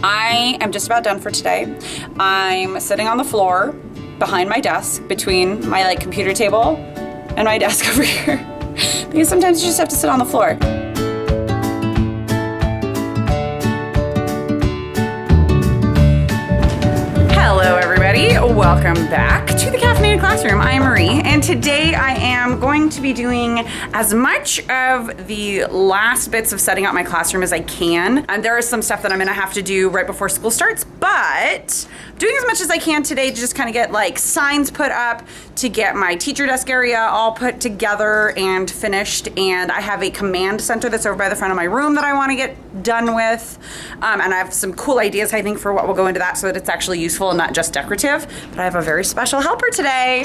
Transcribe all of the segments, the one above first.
I am just about done for today. I'm sitting on the floor behind my desk between my computer table and my desk over here because sometimes you just have to sit on the floor. Hello everybody, welcome back to the Caffeinated Classroom. I am Marie, and today I am going to be doing as much of the last bits of setting up my classroom as I can. And there is some stuff that I'm gonna have to do right before school starts, but doing as much as I can today to just kind of get signs put up, to get my teacher desk area all put together and finished. And I have a command center that's over by the front of my room that I want to get done with. And I have some cool ideas, I think, for what will go into that so that it's actually useful and not just decorative. But I have a very special helper today.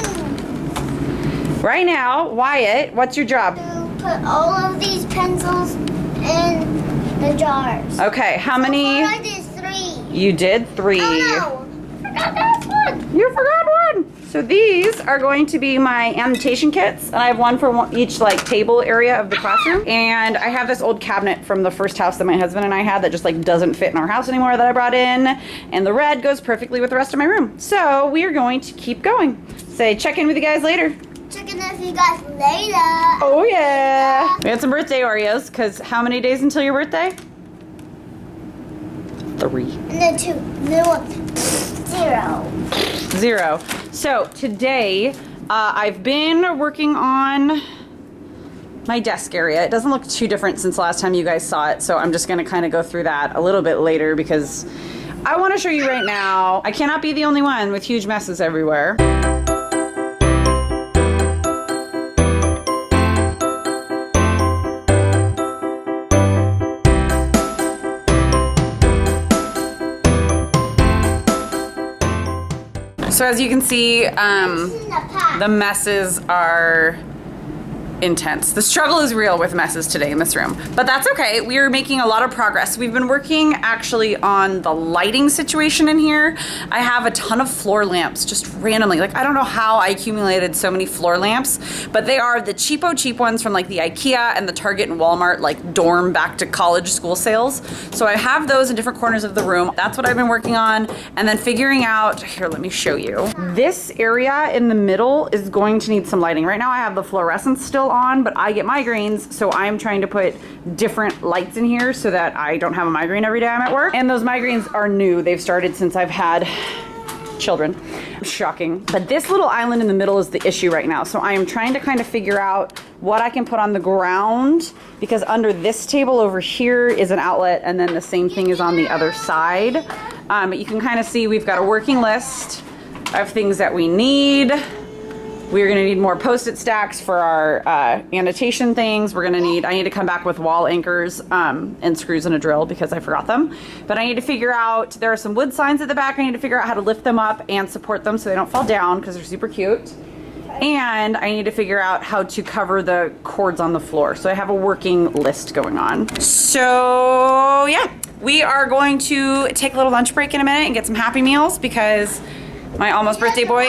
Right now, Wyatt, what's your job? To put all of these pencils in the jars. Okay, how many? I did 3. You did 3. Oh no, I forgot that one. You forgot one. So these are going to be my annotation kits, and I have one for each table area of the classroom. And I have this old cabinet from the first house that my husband and I had that just doesn't fit in our house anymore that I brought in, and the red goes perfectly with the rest of my room. So we are going to keep going. Say check in with you guys later. Check in with you guys later. Oh yeah. We had some birthday Oreos, because how many days until your birthday? 3. And then 2. No one. 0. So today I've been working on my desk area. It doesn't look too different since last time you guys saw it, so I'm just going to kind of go through that a little bit later because I want to show you right now. I cannot be the only one with huge messes everywhere. So as you can see, the messes are intense. The struggle is real with messes today in this room, but that's okay. We are making a lot of progress. We've been working actually on the lighting situation in here. I have a ton of floor lamps just randomly. I don't know how I accumulated so many floor lamps, but they are the cheap ones from the IKEA and the Target and Walmart dorm back to college school sales. So I have those in different corners of the room. That's what I've been working on. And then figuring out, here, let me show you. This area in the middle is going to need some lighting. Right now I have the fluorescents still on, but I get migraines, so I'm trying to put different lights in here so that I don't have a migraine every day I'm at work. And those migraines are new. They've started since I've had children. Shocking. But this little island in the middle is the issue right now. So I am trying to kind of figure out what I can put on the ground, because under this table over here is an outlet, and then the same thing is on the other side. But you can kind of see we've got a working list of things that we need. We're gonna need more Post-it stacks for our annotation things. I need to come back with wall anchors and screws and a drill because I forgot them. But I need to figure out, there are some wood signs at the back. I need to figure out how to lift them up and support them so they don't fall down because they're super cute. And I need to figure out how to cover the cords on the floor. So I have a working list going on. So yeah, we are going to take a little lunch break in a minute and get some Happy Meals because my almost birthday boy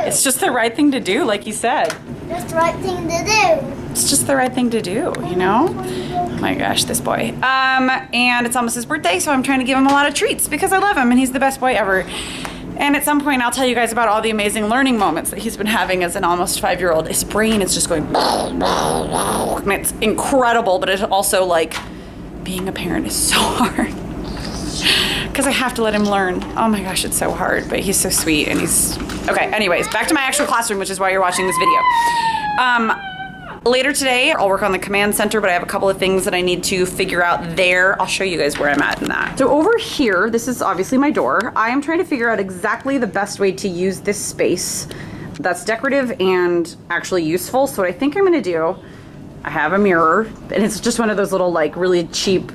it's just the right thing to do, like you said. That's the right thing to do. It's just the right thing to do, you know? Oh my gosh, this boy. And it's almost his birthday, so I'm trying to give him a lot of treats because I love him and he's the best boy ever. And at some point I'll tell you guys about all the amazing learning moments that he's been having as an almost 5-year-old. His brain is just going and it's incredible, but it's also being a parent is so hard. Because I have to let him learn. Oh my gosh, it's so hard, but he's so sweet and he's... Okay, anyways, back to my actual classroom, which is why you're watching this video. Later today, I'll work on the command center, but I have a couple of things that I need to figure out there. I'll show you guys where I'm at in that. So over here, this is obviously my door. I am trying to figure out exactly the best way to use this space that's decorative and actually useful. So what I think I'm gonna do, I have a mirror, and it's just one of those little really cheap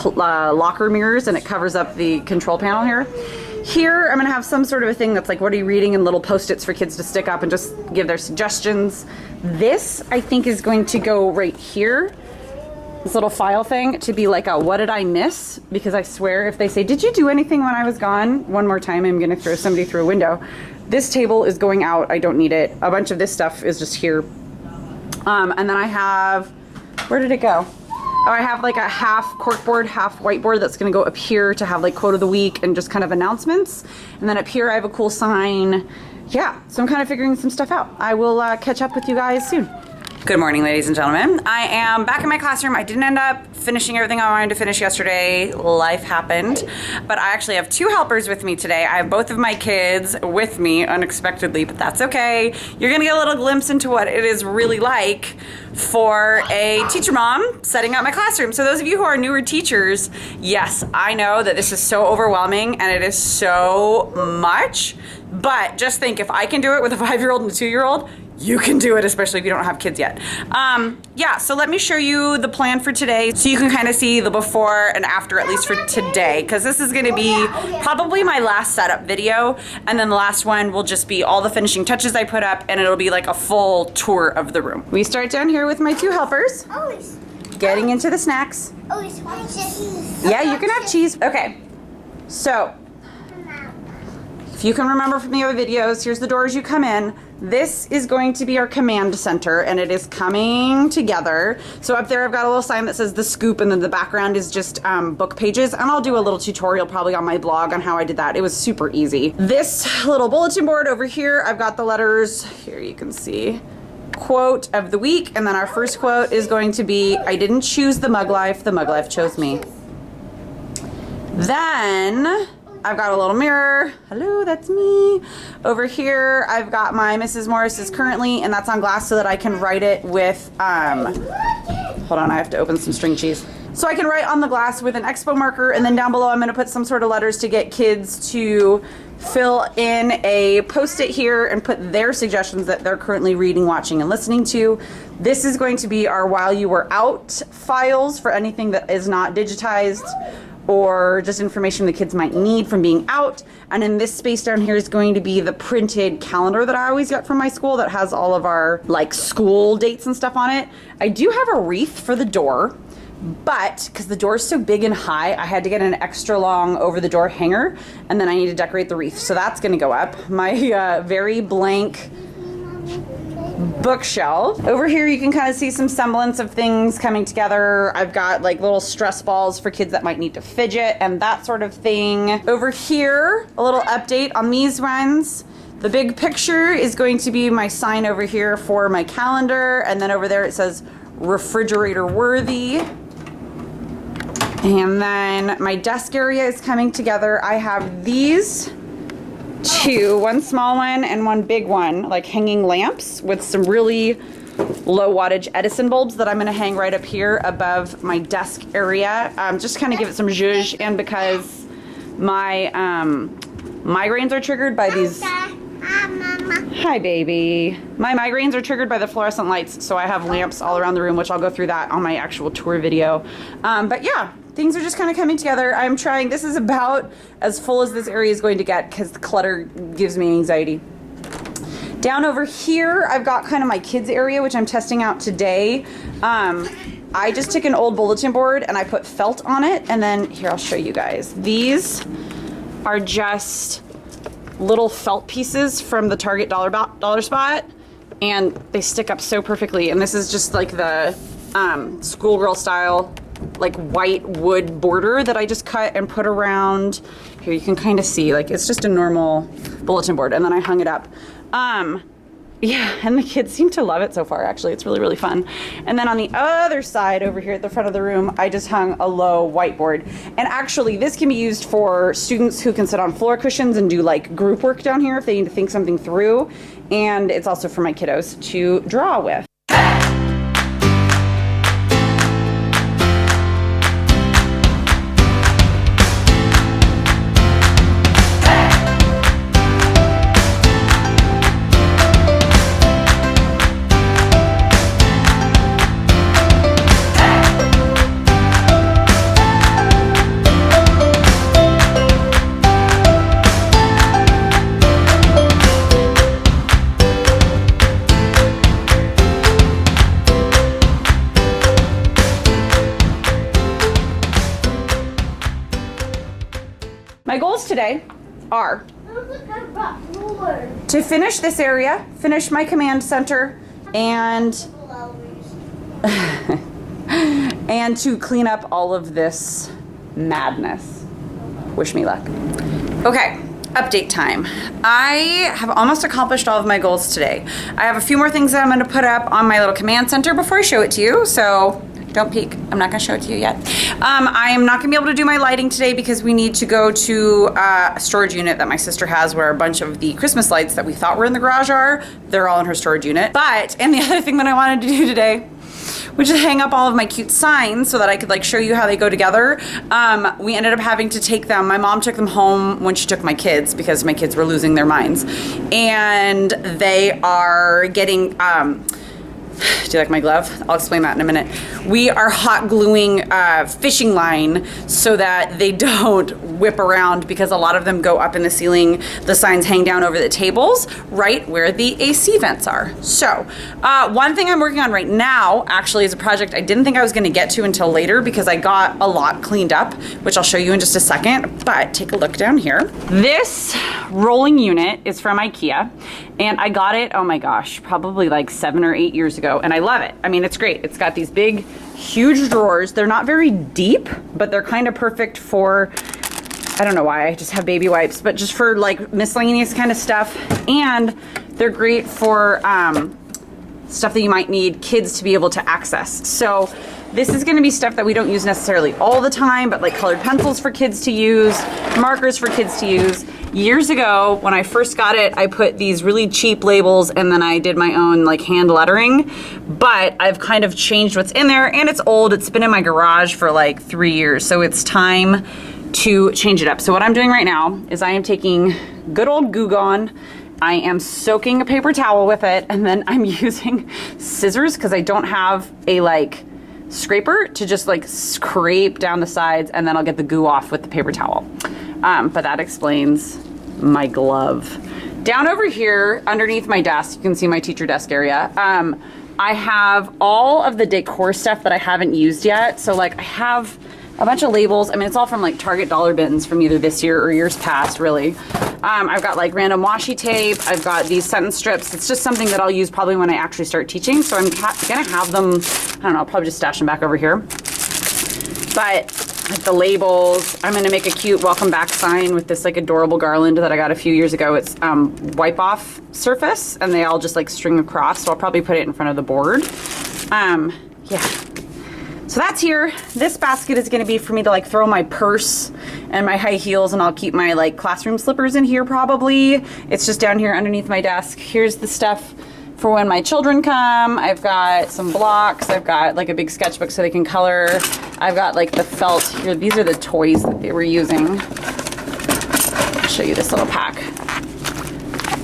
locker mirrors, and it covers up the control panel here. Here, I'm gonna have some sort of a thing that's what are you reading, and little Post-its for kids to stick up and just give their suggestions. This, I think, is going to go right here. This little file thing to be a what did I miss? Because I swear if they say, did you do anything when I was gone? One more time, I'm gonna throw somebody through a window. This table is going out, I don't need it. A bunch of this stuff is just here. And then I have, where did it go? Oh, I have like a half corkboard, half whiteboard that's gonna go up here to have like quote of the week and just kind of announcements. And then up here I have a cool sign. Yeah, so I'm kind of figuring some stuff out. I will catch up with you guys soon. Good morning, ladies and gentlemen. I am back in my classroom. I didn't end up finishing everything I wanted to finish yesterday. Life happened. But I actually have 2 helpers with me today. I have both of my kids with me unexpectedly, but that's okay. You're gonna get a little glimpse into what it is really like for a teacher mom setting up my classroom. So those of you who are newer teachers, yes, I know that this is so overwhelming and it is so much, but just think, if I can do it with a 5-year-old and a 2-year-old, you can do it, especially if you don't have kids yet. Yeah, so let me show you the plan for today so you can kind of see the before and after, at least for today, because this is going to be probably my last setup video, and then the last one will just be all the finishing touches I put up, and it'll be like a full tour of the room. We start down here with my 2 helpers, getting into the snacks. Yeah, you can have cheese. Okay, so if you can remember from the other videos, here's the doors you come in. This is going to be our command center, and it is coming together. So up there I've got a little sign that says The Scoop, and then the background is just book pages, and I'll do a little tutorial probably on my blog on how I did that. It was super easy. This little bulletin board over here, I've got the letters, here you can see, quote of the week, and then our first quote is going to be, I didn't choose the mug life chose me. Then I've got a little mirror. Hello, that's me. Over here, I've got my Mrs. Morris is currently, and that's on glass so that I can write it with, hold on, I have to open some string cheese. So I can write on the glass with an expo marker, and then down below I'm gonna put some sort of letters to get kids to fill in a post-it here and put their suggestions that they're currently reading, watching, and listening to. This is going to be our while you were out files for anything that is not digitized or just information the kids might need from being out. And in this space down here is going to be the printed calendar that I always get from my school that has all of our like school dates and stuff on it. I do have a wreath for the door, but because the door is so big and high, I had to get an extra long over the door hanger, and then I need to decorate the wreath. So that's gonna go up. My very blank bookshelf. Over here you can kind of see some semblance of things coming together. I've got like little stress balls for kids that might need to fidget and that sort of thing. Over here, a little update on these ones. The big picture is going to be my sign over here for my calendar, and then over there it says refrigerator worthy. And then my desk area is coming together. I have these 2, one small one and one big one, like hanging lamps with some really low wattage Edison bulbs that I'm gonna hang right up here above my desk area. Just kind of give it some zhuzh, and because my migraines are triggered by these, hi baby. My migraines are triggered by the fluorescent lights, so I have lamps all around the room, which I'll go through that on my actual tour video. But yeah, things are just kind of coming together. I'm trying, this is about as full as this area is going to get because the clutter gives me anxiety. Down over here, I've got kind of my kids area, which I'm testing out today. I just took an old bulletin board and I put felt on it, and then here, I'll show you guys. These are just little felt pieces from the Target dollar spot, and they stick up so perfectly. And this is just like the schoolgirl style like white wood border that I just cut and put around here. You can kind of see, like, it's just a normal bulletin board, and then I hung it up. Yeah, and the kids seem to love it so far. Actually, it's really, really fun. And then on the other side over here at the front of the room, I just hung a low whiteboard. And actually, this can be used for students who can sit on floor cushions and do like group work down here if they need to think something through. And it's also for my kiddos to draw with. My goals today are to finish this area, finish my command center, and and to clean up all of this madness. Wish me luck. Okay, update time. I have almost accomplished all of my goals today. I have a few more things that I'm gonna put up on my little command center before I show it to you, so don't peek. I'm not gonna show it to you yet. I am not gonna be able to do my lighting today because we need to go to a storage unit that my sister has where a bunch of the Christmas lights that we thought were in the garage are. They're all in her storage unit. And the other thing that I wanted to do today, which is hang up all of my cute signs so that I could like show you how they go together. We ended up having to take them. My mom took them home when she took my kids because my kids were losing their minds. And they are getting, do you like my glove? I'll explain that in a minute. We are hot gluing fishing line so that they don't whip around because a lot of them go up in the ceiling. The signs hang down over the tables right where the AC vents are. So one thing I'm working on right now actually is a project I didn't think I was gonna get to until later because I got a lot cleaned up, which I'll show you in just a second, but take a look down here. This rolling unit is from IKEA and I got it, oh my gosh, probably like 7 or 8 years ago, and I love it. I mean, it's great. It's got these big, huge drawers. They're not very deep, but they're kind of perfect for, I don't know why, I just have baby wipes, but just for like miscellaneous kind of stuff. And they're great for stuff that you might need kids to be able to access. So this is gonna be stuff that we don't use necessarily all the time, but like colored pencils for kids to use, markers for kids to use. Years ago, when I first got it, I put these really cheap labels and then I did my own like hand lettering, but I've kind of changed what's in there and it's old. It's been in my garage for like 3 years, so it's time to change it up. So what I'm doing right now is I am taking good old Goo Gone. I am soaking a paper towel with it, and then I'm using scissors because I don't have a like scraper to just like scrape down the sides, and then I'll get the goo off with the paper towel. But that explains my glove. Down over here underneath my desk, you can see my teacher desk area. I have all of the Decor stuff that I haven't used yet. So like I have a bunch of labels. I mean, it's all from like Target dollar bins from either this year or years past, really. I've got like random washi tape. I've got these sentence strips. It's just something that I'll use probably when I actually start teaching. So I'm gonna have them, I don't know, I'll probably just stash them back over here. But like the labels, I'm gonna make a cute welcome back sign with this like adorable garland that I got a few years ago. It's wipe off surface and they all just like string across. So I'll probably put it in front of the board. Yeah. So that's here. This basket is gonna be for me to like throw my purse and my high heels, and I'll keep my like classroom slippers in here probably. It's just down here underneath my desk. Here's the stuff for when my children come. I've got some blocks. I've got like a big sketchbook so they can color. I've got like the felt here. These are the toys that they were using. I'll show you this little pack.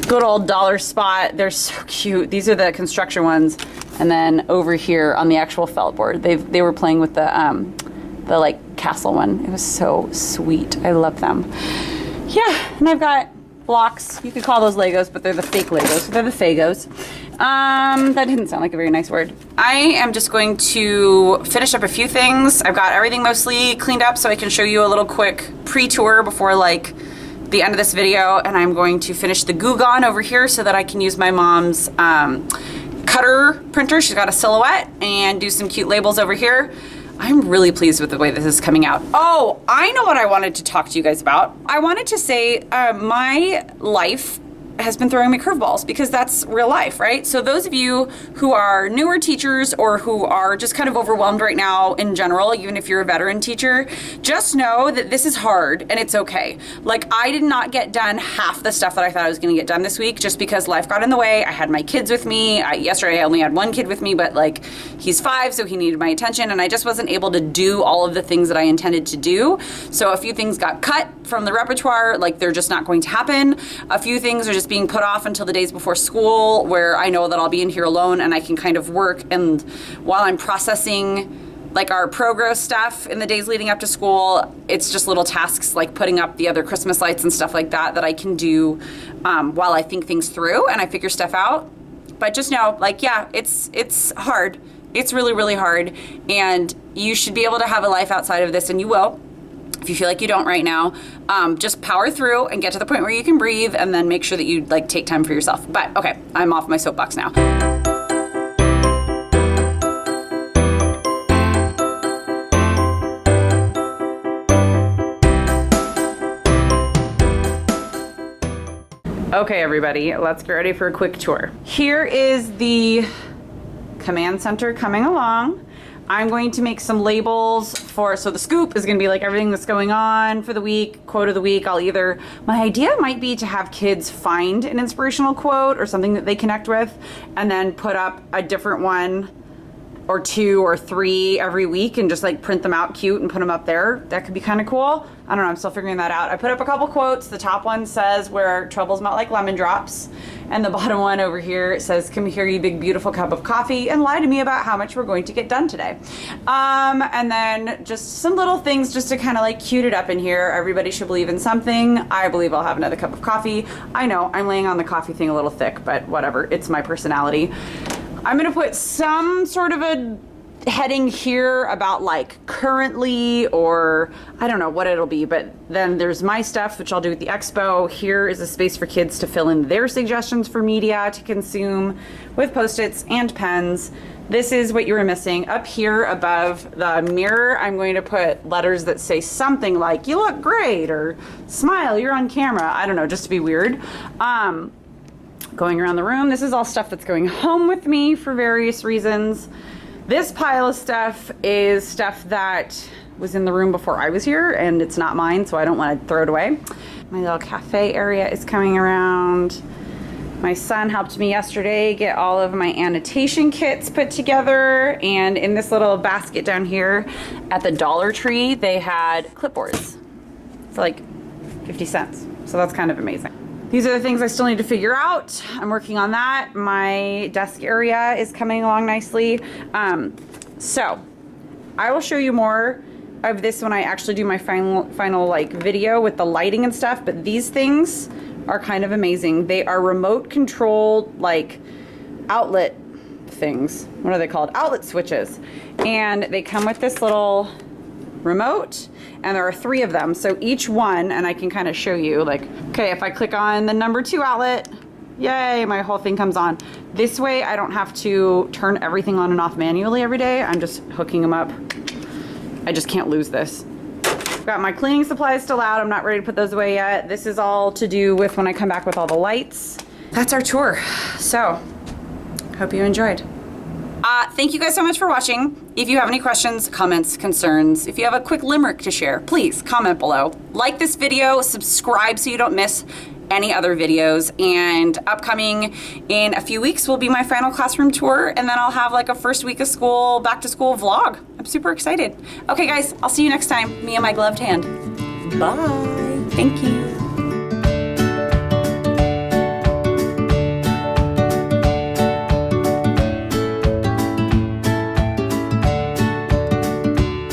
Good old Dollar Spot. They're so cute. These are the construction ones. And then over here on the actual felt board, they were playing with the like castle one. It was so sweet. I love them. Yeah, and I've got blocks. You could call those Legos, but they're the fake Legos. They're the Fagos. That didn't sound like a very nice word. I am just going to finish up a few things. I've got everything mostly cleaned up so I can show you a little quick pre-tour before like the end of this video. And I'm going to finish the Goo Gone over here so that I can use my mom's cutter printer. She's got a Silhouette, and do some cute labels over here. I'm really pleased with the way this is coming out. Oh, I know what I wanted to talk to you guys about. I wanted to say my life has been throwing me curveballs because that's real life, right? So those of you who are newer teachers or who are just kind of overwhelmed right now in general, even if you're a veteran teacher, just know that this is hard and it's okay. Like I did not get done half the stuff that I thought I was gonna get done this week just because life got in the way. I had my kids with me. Yesterday I only had one kid with me, but like he's 5, so he needed my attention, and I just wasn't able to do all of the things that I intended to do. So a few things got cut from the repertoire, like they're just not going to happen. A few things are just being put off until the days before school where I know that I'll be in here alone and I can kind of work, and while I'm processing like our progress stuff in the days leading up to school, it's just little tasks like putting up the other Christmas lights and stuff like that that I can do while I think things through and I figure stuff out. But just know, like, yeah, it's hard. It's really, really hard, and you should be able to have a life outside of this, and you will. If you feel like you don't right now, just power through and get to the point where you can breathe, and then make sure that you like take time for yourself. But okay, I'm off my soapbox now. Okay, everybody, let's get ready for a quick tour. Here is the command center coming along. I'm going to make some labels so the scoop is gonna be like everything that's going on for the week, quote of the week. My idea might be to have kids find an inspirational quote or something that they connect with, and then put up a different one or 2 or 3 every week and just like print them out cute and put them up there. That could be kind of cool. I don't know, I'm still figuring that out. I put up a couple quotes. The top one says, where troubles melt like lemon drops. And the bottom one over here says, come here, you big beautiful cup of coffee, and lie to me about how much we're going to get done today. And then just some little things just to kind of like cute it up in here. Everybody should believe in something. I believe I'll have another cup of coffee. I know I'm laying on the coffee thing a little thick, but whatever, it's my personality. I'm gonna put some sort of a heading here about like currently, or I don't know what it'll be, but then there's my stuff, which I'll do at the expo. Here is a space for kids to fill in their suggestions for media to consume with Post-its and pens. This is what you were missing. Up here above the mirror, I'm going to put letters that say something like, you look great, or smile, you're on camera. I don't know, just to be weird. Going around the room, this is all stuff that's going home with me for various reasons. This pile of stuff is stuff that was in the room before I was here, and it's not mine, so I don't want to throw it away. My little cafe area is coming around. My son helped me yesterday get all of my annotation kits put together, and in this little basket down here at the Dollar Tree, they had clipboards for like 50 cents. So that's kind of amazing. These are the things I still need to figure out. I'm working on that. My desk area is coming along nicely. So I will show you more of this when I actually do my final like video with the lighting and stuff, but these things are kind of amazing. They are remote controlled like outlet things. What are they called? Outlet switches. And they come with this little remote, and there are 3 of them. So each one, and I can kind of show you like, okay, if I click on the number 2 outlet, yay, my whole thing comes on. This way I don't have to turn everything on and off manually every day. I'm just hooking them up. I just can't lose this. Got my cleaning supplies still out. I'm not ready to put those away yet. This is all to do with when I come back with all the lights. That's our tour. So, hope you enjoyed. Thank you guys so much for watching. If you have any questions, comments, concerns, if you have a quick limerick to share, please comment below. Like this video, subscribe so you don't miss any other videos, and upcoming in a few weeks will be my final classroom tour, and then I'll have like a first week of school, back to school vlog. I'm super excited. Okay guys, I'll see you next time. Me and my gloved hand. Bye. Thank you.